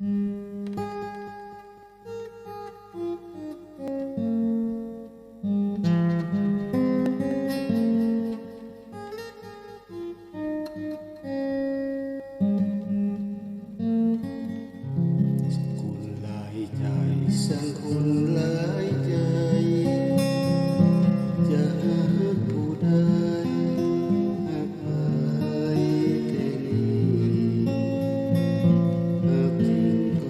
คุณหลายใจสังคุณหลายใจจะหาผู้ใดให้ไปแต่นี้หากจริงก็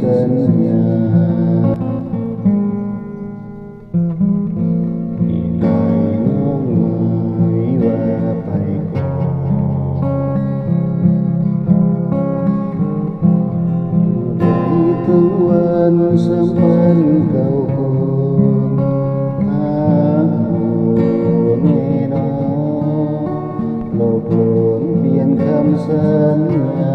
สัญญาที่ได้น้องหมายว่าไปก่อนได้ถึงวันสัมพันธ์เก่าก่อนหาแน่นอนโลกโลนเปลี่ยนคำสัญญา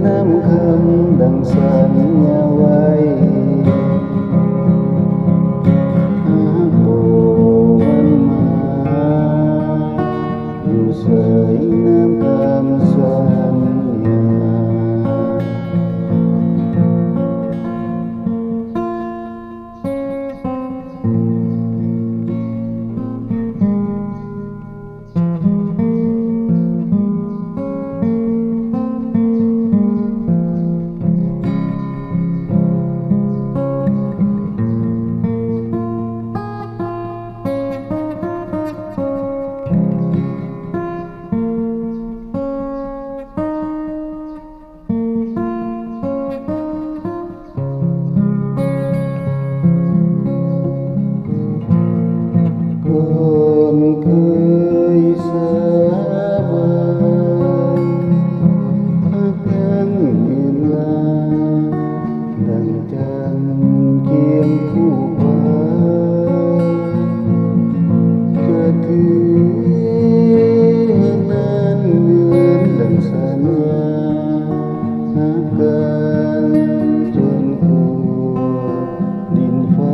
น้ำคำดังสัญญาไว้หากโบมันมาอยู่ใส่น้ำคำสัญญาคนเคยสาบานหักกันยืนลาดังจันทร์เคียงคู่ฟ้าจะถือนั้นเหมือนดังสัญญาหักกันจนคู่ดินฟ้า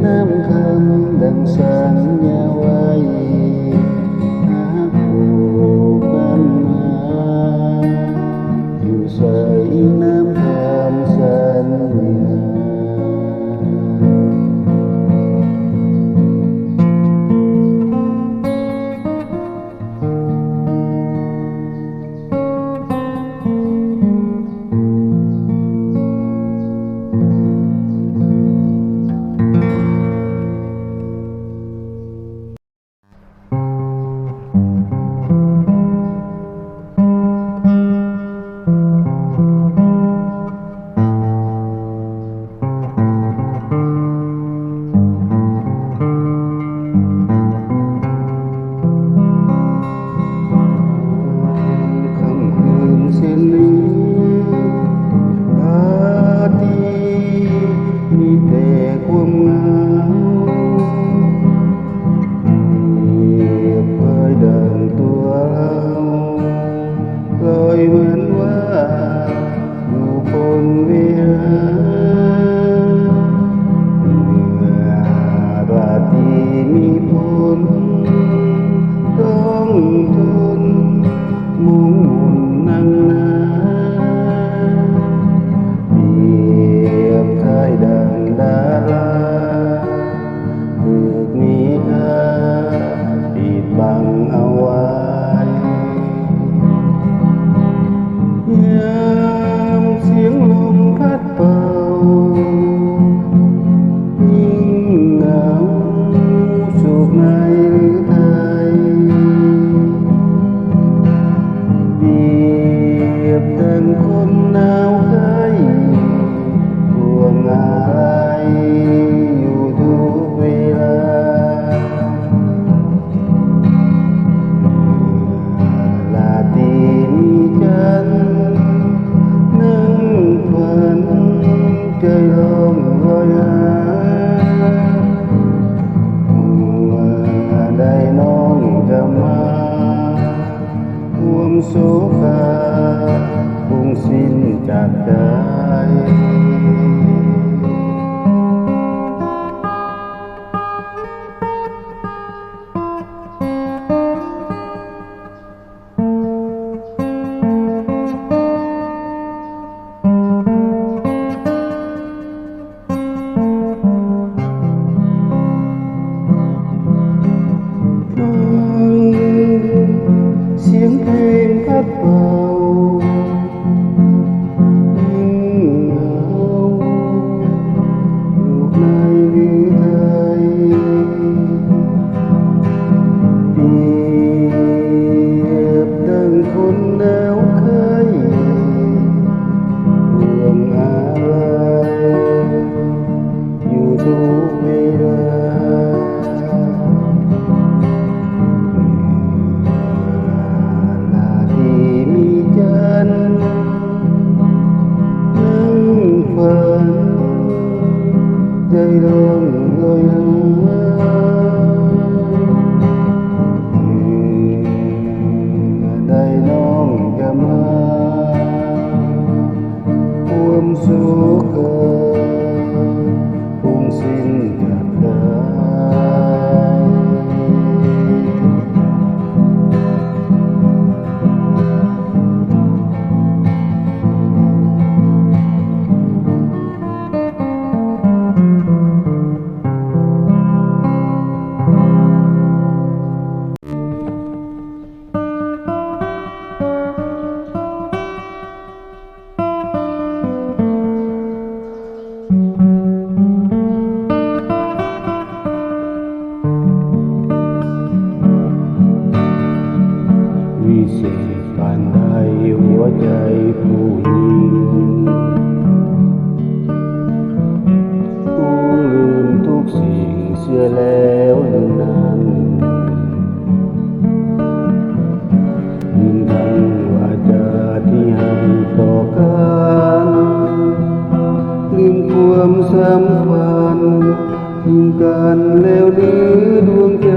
น้ำคำดังสัญญาไว้หากผูกกันมาอยู่ใส่น้ำคำสัญญามีแต่ความเหงาเปรียบเผยดังตัวเราลอยเหมือนว่าอยู่บนวิหารเมื่อราตรีมีฝนต้องทนมุ่งมุ่นนั่งนาดังดาราถูกนิทานปิดบังเอาไว้ยามเสียงลมพัดเป่ายิ่งเหงาสุขในหรือไทย จากใจเสียงเพลงพัดเป่ายิ่งเหงาอยู่ในวิถีเปรียบดังคนหนาวไข้ห่วงอะไรอยู่ทุกเวลาใจลงลอยลงได้น้องจะมาความสุขคงสิ้นจากใจวิเศษปานใดหัวใจผู้หญิงผู้ลืมทุกสิ่งเสียแล้วนั้นลืมทั้งวาจาที่ให้ต่อกันลืมความสัมพันธ์ลืมกันแล้วหรือดวงใจ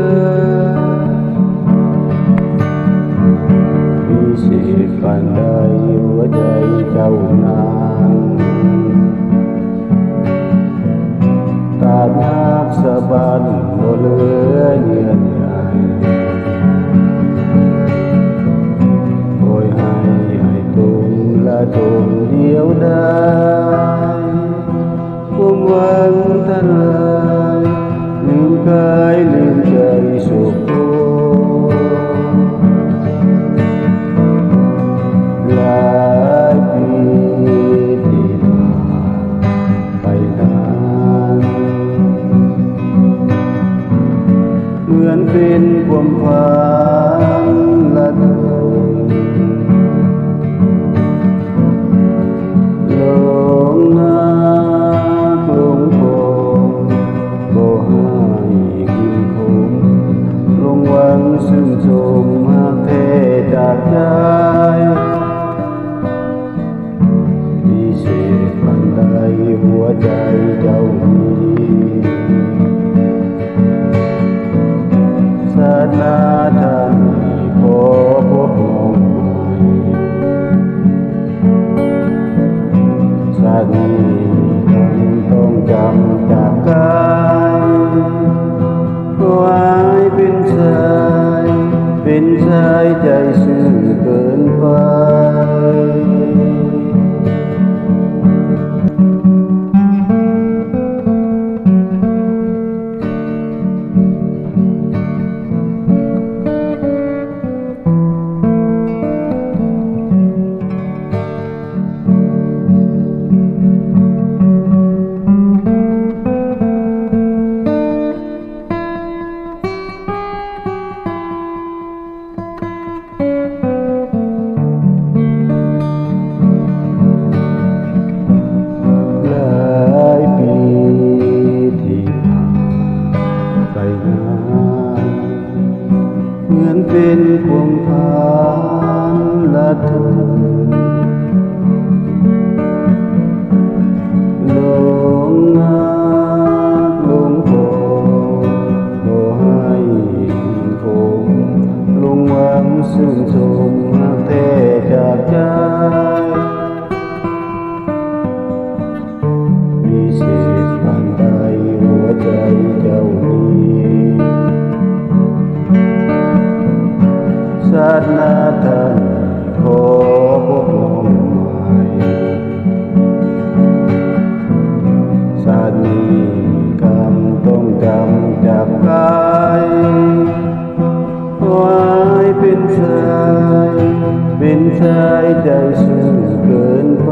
เสียปานใดหัวใจเจ้านางตาดนักสะบันบ่เหลือเยื่อใยโอยให้ตุงละทงเดียวได้ความหวังทลายลืมกายลืมใจโศกโศหลายปีที่ผ่านไปนานเหมือนเป็นความฝันละเทิงหลงนักหลงคงบ่ให้กินคงลงหวังซึ่งชมหากแท้จากใจหัวใจเจ้ามีศาสนาท่านขอพบมองชาตินี้ท่านต้องจำจากกายก็หายเป็นชายใจซื่อเกินไปเหมือนเป็นความฝันละเทิงหลงนักหลงคงบ่ให้คงลงหวังซึ่งชมหากแท้จากใจ าสนาท่านขอพบน้องใหม่ชาตินี้กรรมต้องจำจากกายไว้เป็นชายใจซื่อเกินไป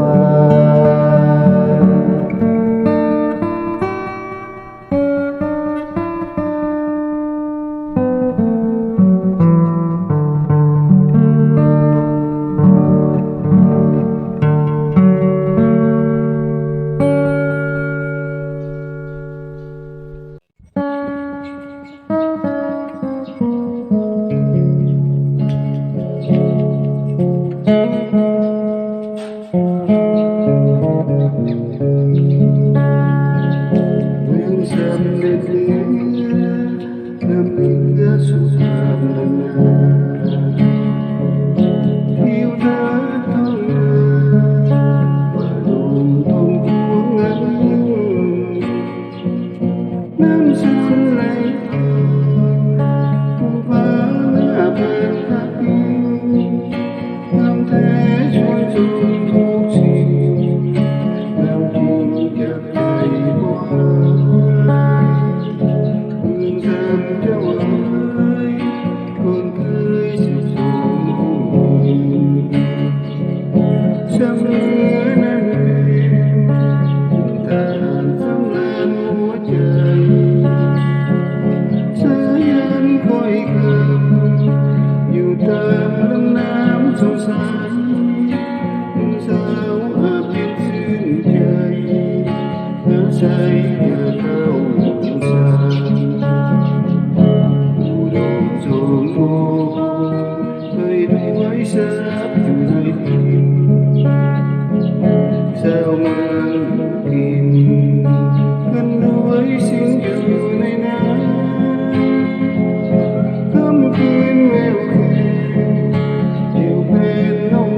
ใจอย่าเข้าหลงสายอุดมสมบูรณ์เคยดูไว้สับอยู่ในดินเจ้าเมืองกินกันด้วยสิ่งอยู่ในน้ำค่ำคืนแววแค่เที่ยวเป็นน้อง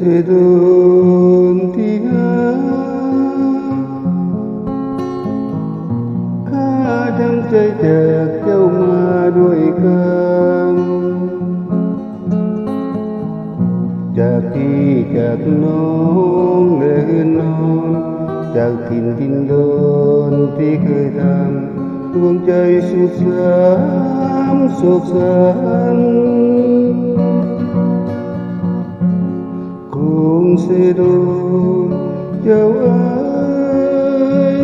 Sedun tihaข้าทั้งใจจากเจ้ามาด้วยกันจากพี่จากน้องและนอนจากถิ่นดินโดนที่เคยทำดวงใจสุขสันต์สุขสันต์คงเสียดนเจ้าเอ๋ย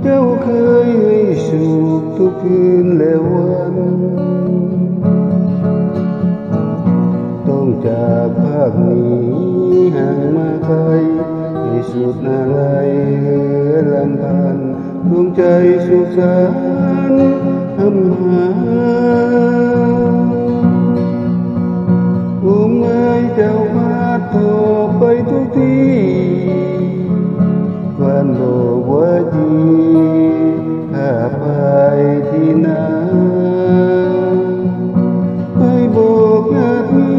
เจ้าเคยให้สุขทุกคืนและวันต้องจากภาคนี้ห่างมาไกลให้สุดอะไรลำพันดวงใจสุขสันต์ทำหาอุ้มเอ๋ยเจ้าพาดโทรไปทุกที่วันบอกว่าดีถ้าไปที่ไหนให้บอกอยากมี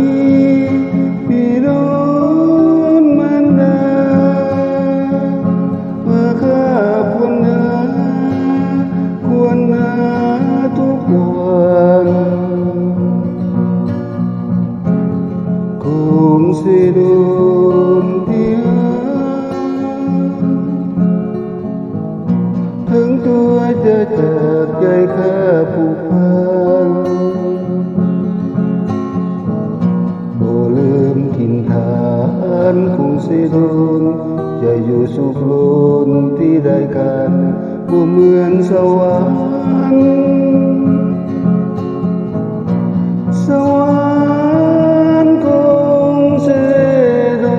พี่น้องมันดาว่าข้าควรหาทุกวันคงเสียดนที่ถึงตัวจะจากใจข้าผูกพันบ่ลืมถิ่นฐานคงเสียดนจะอยู่สุขล้นที่ใดกันบ่เหมือนสวรรค์สวรรค์คงเสียดน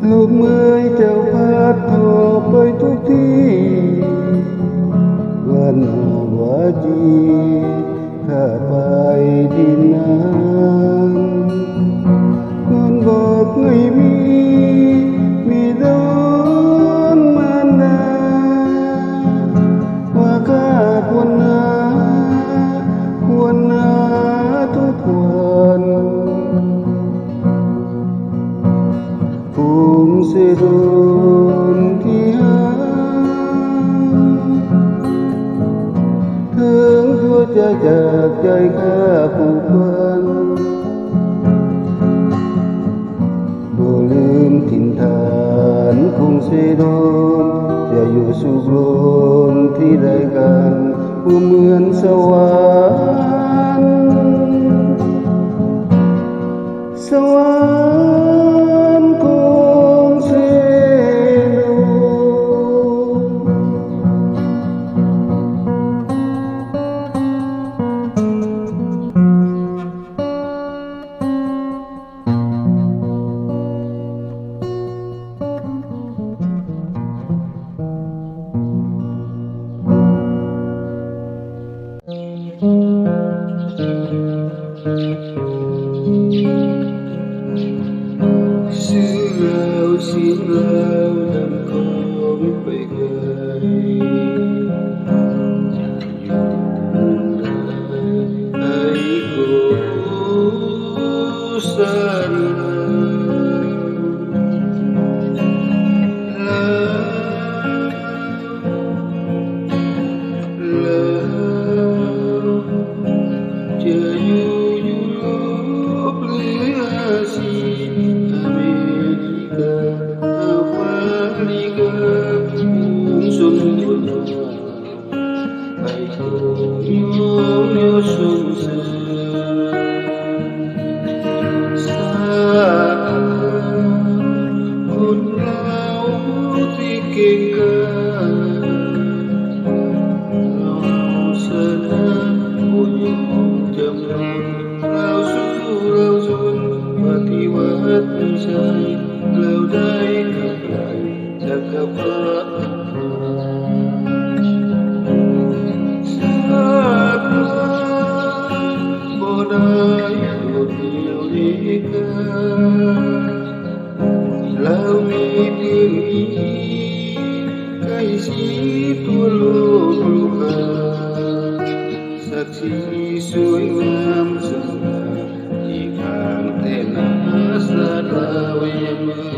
ลูกเมื่อยเจ้าพาดโทรไปทุกที่วันว่าจีข้าไปดินนั้นคนบอกไม่มีโดนมันดาว่าข้าควรหาทุกวันภูมิเสียดนที่หาถึงตัวจะจากใจข้าผูกพันบ่ลืมถิ่นฐานคงเสียดนจะอยู่สุขล้นที่ใดกันผู้เหมือนสวรรค์สวรรค์คงเสียดน สีตัวโลกลูกาสักทีสวยงามสง่าที่ข้างแต่หน้าสาลาเวมือ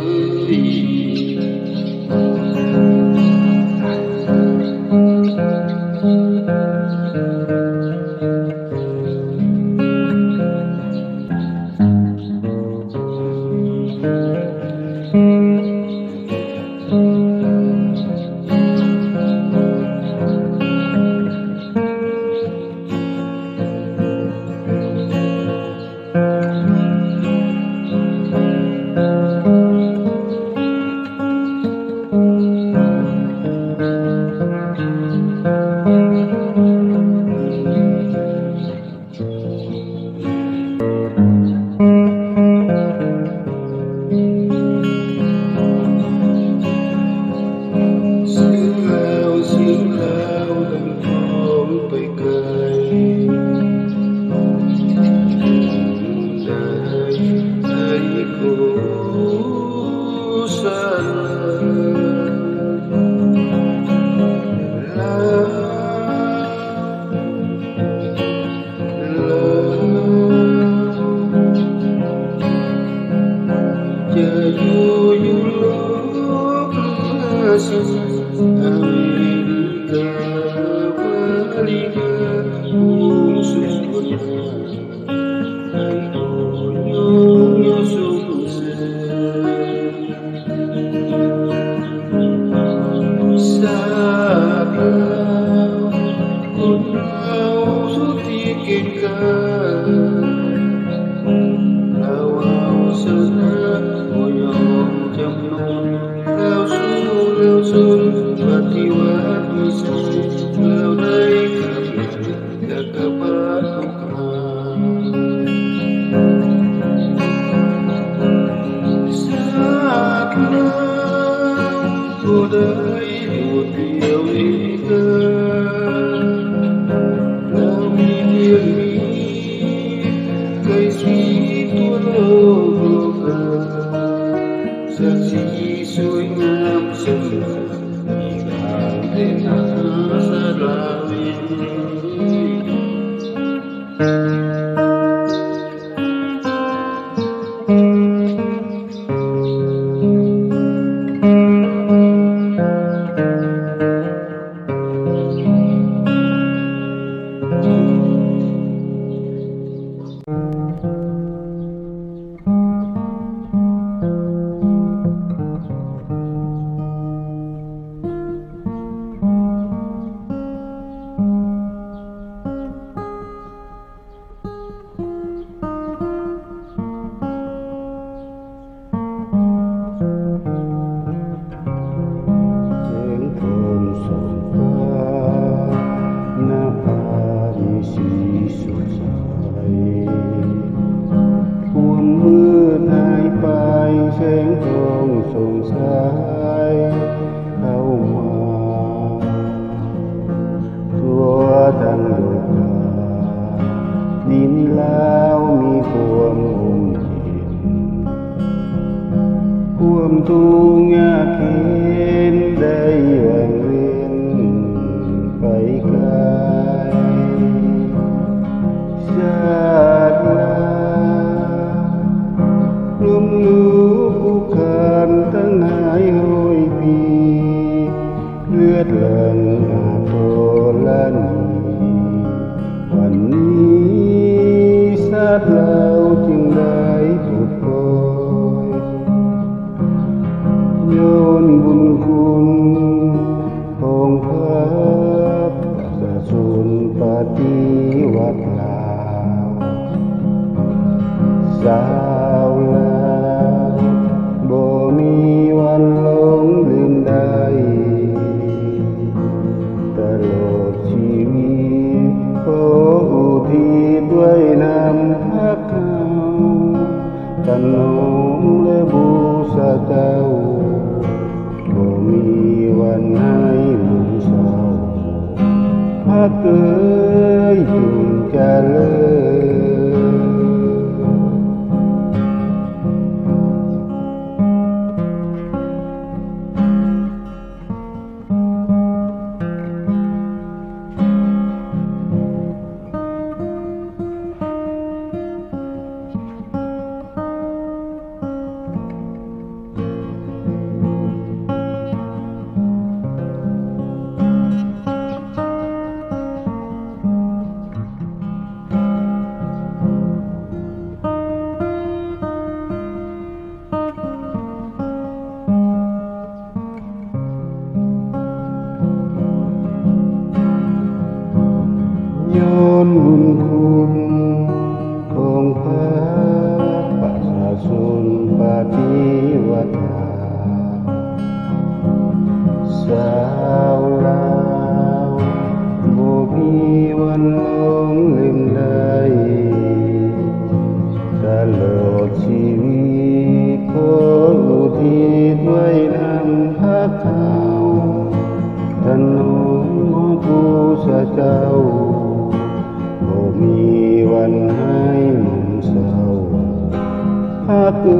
ơi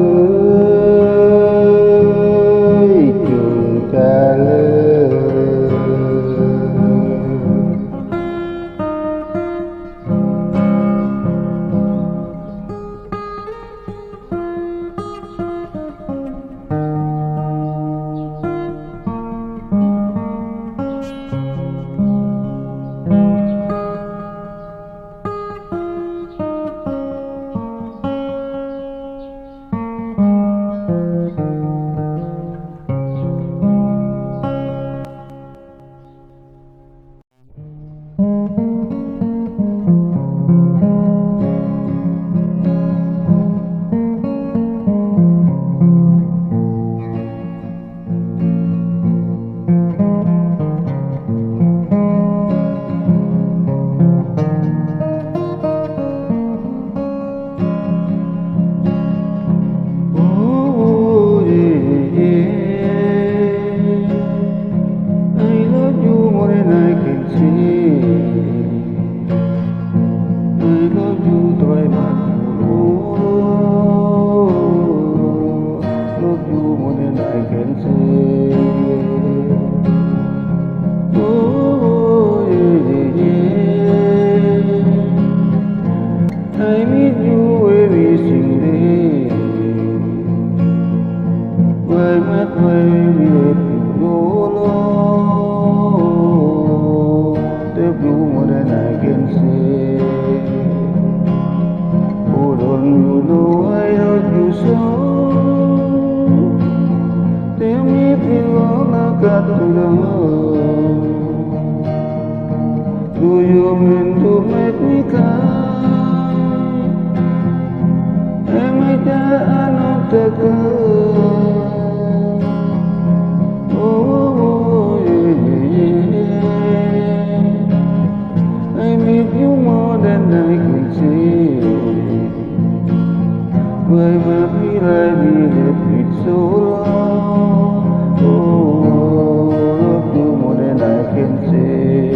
trường ca lơ I need you every single day. Why must I be let you go alone? Love you more than I can say. Oh, don't you know I love you so? Tell me if you wanna got to know. Do you mean to make me cry? Am I not the girl? Oh, yeah. I need you more than I can say. Why must we left it so long? Oh, love you more than I can say.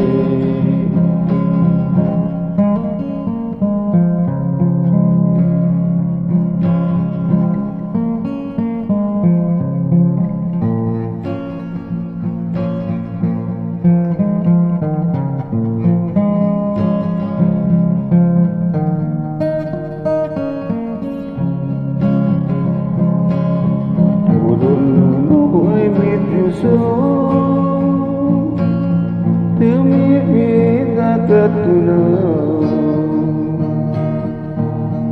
So tell me if I got to know.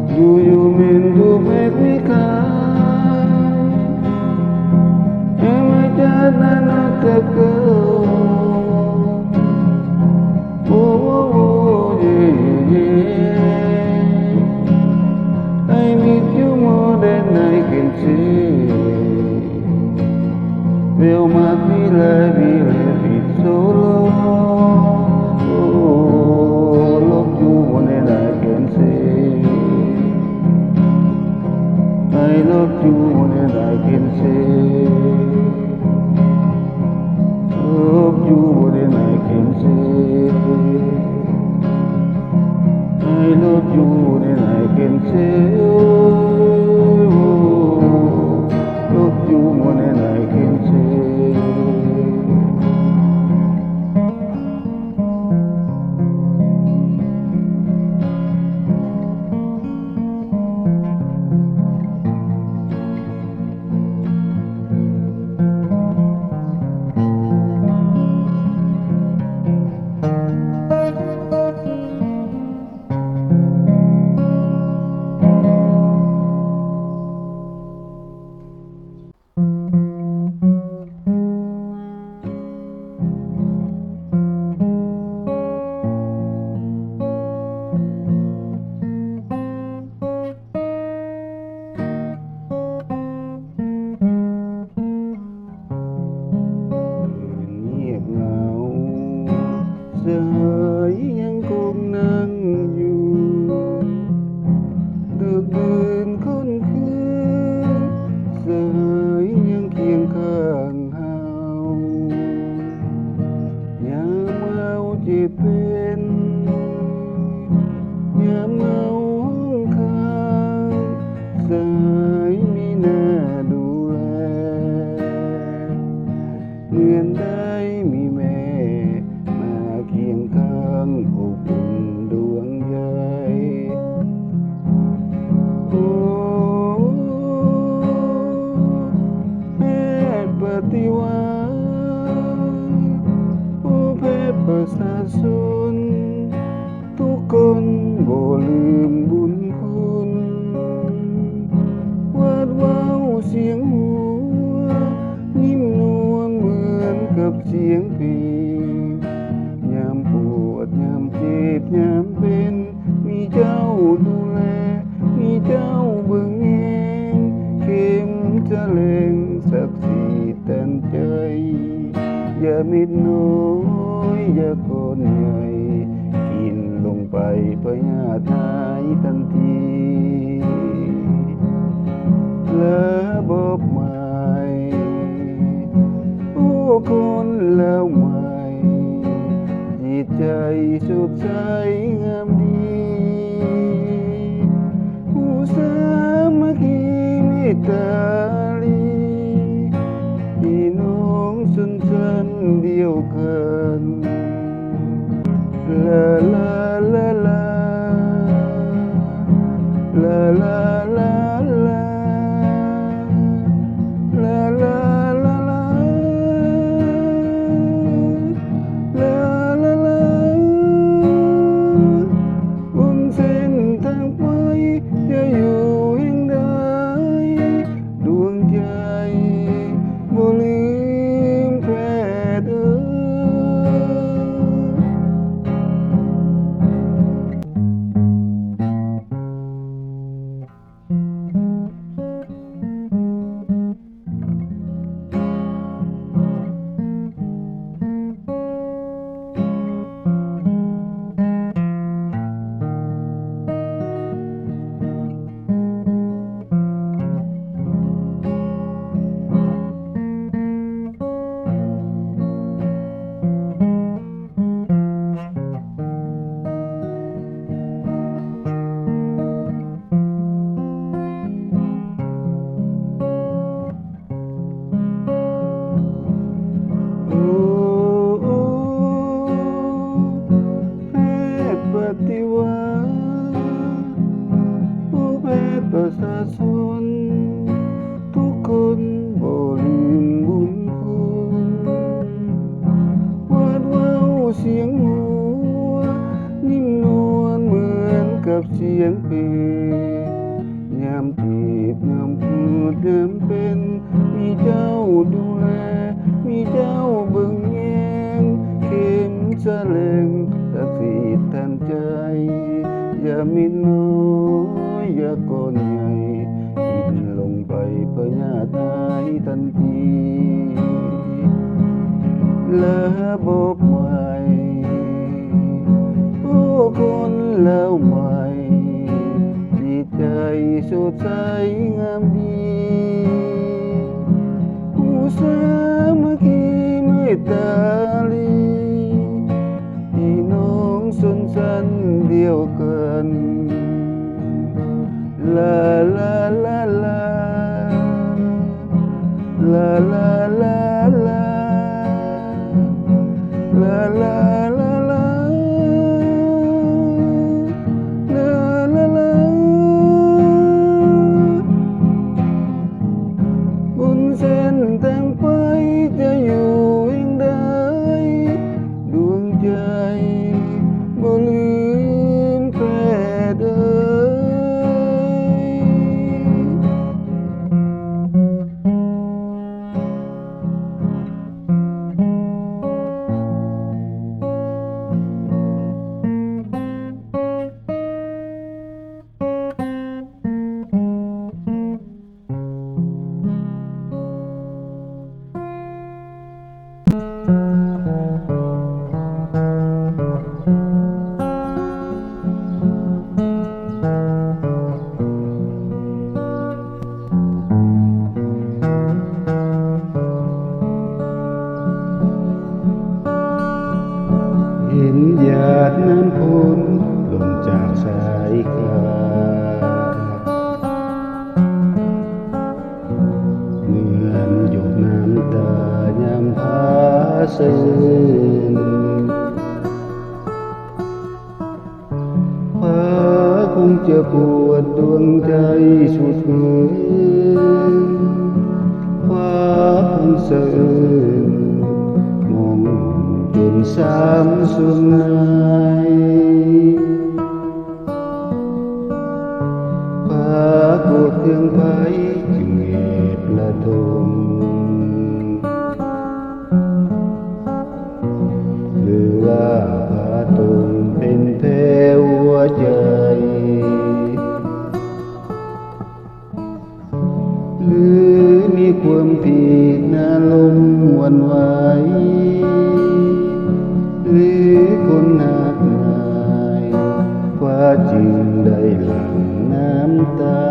Do you mean to make me cry? Am I just another girl? Oh, yeah, yeah. I need you more than I can say. Will my be left it so long? Oh, love you more than I can say. I love you more than I can say. Love you more than I can say. I love you more than I can say. Oh, love you more than I can say. Hãy cùng nắngอยู่ดึกดื่นค้นคืนสายยังเคียงข้างเฮายามเมาจิตเป็นยามเงาห้องข้างสาย ประชาชนทุกคนบ่ลืมบุญคุณวาดว้าวเสียงหัวนิ่มนวลเหมือนกับเสียงเพลงยามปวดยามเจ็บยามเป็นมีเจ้าดูแลมีเจ้าเบิ่งแยงเข็มจะเล็งศักดิ์ศรีแทนใจอย่ามิดน้อยอย่าก้อนใหญ่กินลงไปพยาธิหายทันทีระบบใหม่ผู้คนแล้วใหม่จิตใจสดใสงามดีผู้สามัคคีเมตตาลีพี่น้องชนชั้นเดียวกันลาลาลาลาลาลาลาลาลาลาลาลาลาลาลาบนเส้นทางไปจะอยู่แห่งใดดวงใจบ่ลืมแพทย์ปฏิวัติผู้แพ้ประชาชนทุกคนบ่ลืมบุญคุณวาดว้าวเสียงหัวนิ่มนวลเหมือนกับเสียงเพลงยามเจ็บยามปวดยามเป็นมีเจ้าดูแลมีเจ้าเบิ่งแยงเข็มแสลงศักดิ์สิทธิ์แทนใจอย่ามิดน้อยอย่าก้อนใหญ่กินลงไปพยาธิหายทันทีระบบใหม่ผู้คนแล้วใหม่จิตใจสดใสงามดีผู้สามัคคีเมตตาลีพี่น้องชนชั้นเดียวกันลาลาลาลาลาลาลาลาลาลาลาลาลาลาลาบนเส้นทางไปจะอยู่แห่งใดดวงใจบ่ลืมแพทย์เห็นหยาดน้ำพุนหล่นจากสายคาเหมือนหยดน้ำตายามพาซึมฟ้าคงจะปวดดวงใจสุดฝืนฟ้าคงสะอื้นมองจน สามสุขในปรากฏเครื่องไผ่จึงเหตุละทมหรือว่าพาตนเป็นแพ้หัวใจหรือมีความผิดนาลมหวั่นไหวหรือคนหักหายว่าจึงได้หลั่งน้ำตา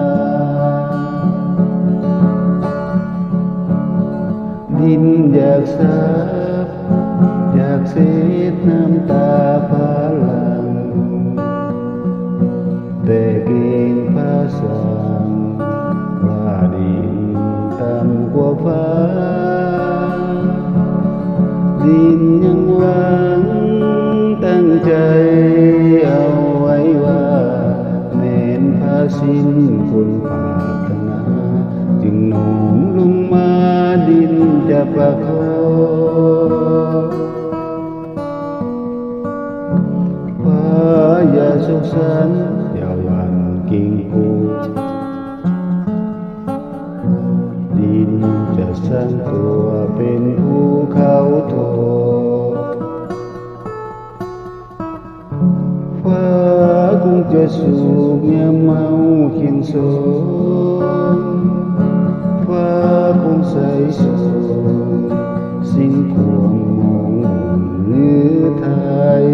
ดินอยากสาบอยากเสียน้ำตาพาลังแต่เกณฑ์ภาษาว่าดินต่ำกว่าฟ้าดินยังหวังตั้งใจเอาไว้ว่าแม้นภาสินคนปรารถนาจึงโน้มลงมาดินจะประคองฟ้าอย่าสงสารอย่าหวั่นกิ่งปูดินจะสร้างตัวเป็นภูเขาทองฟ้าคงจะสูบยามเมาเคียงโสมฟ้าคงใสสมสิ้นควงมองหรือไทย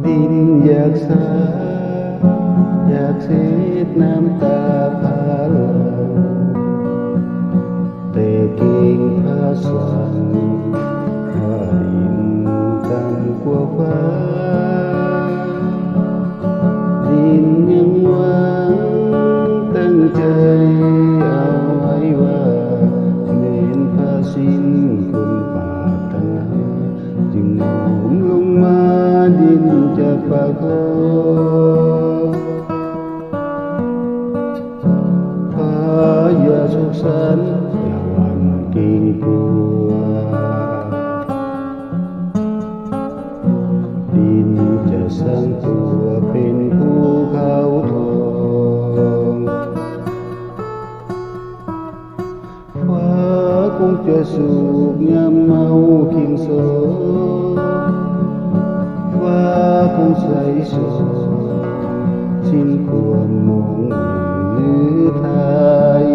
ดินอยากสาอยากเสียน้ำตาพาลังแต่เก่งภาษาว่าดินต่ำกว่าฟ้าดินยังหวังตั้งใจเอาไว้ว่าแม้นภาสินคนปรารถนาจึงโน้มลงมาดินจะประคองฟ้าอย่าสงสารอย่าหวั่นเกรงกลัวดินจะสร้างตัวเป็นภูเขาทองฟ้าคงจะสูบยามเมาเคียงโสมฟ้าคงใสสมสิ้นควรมองหรือไทย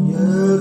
อยาก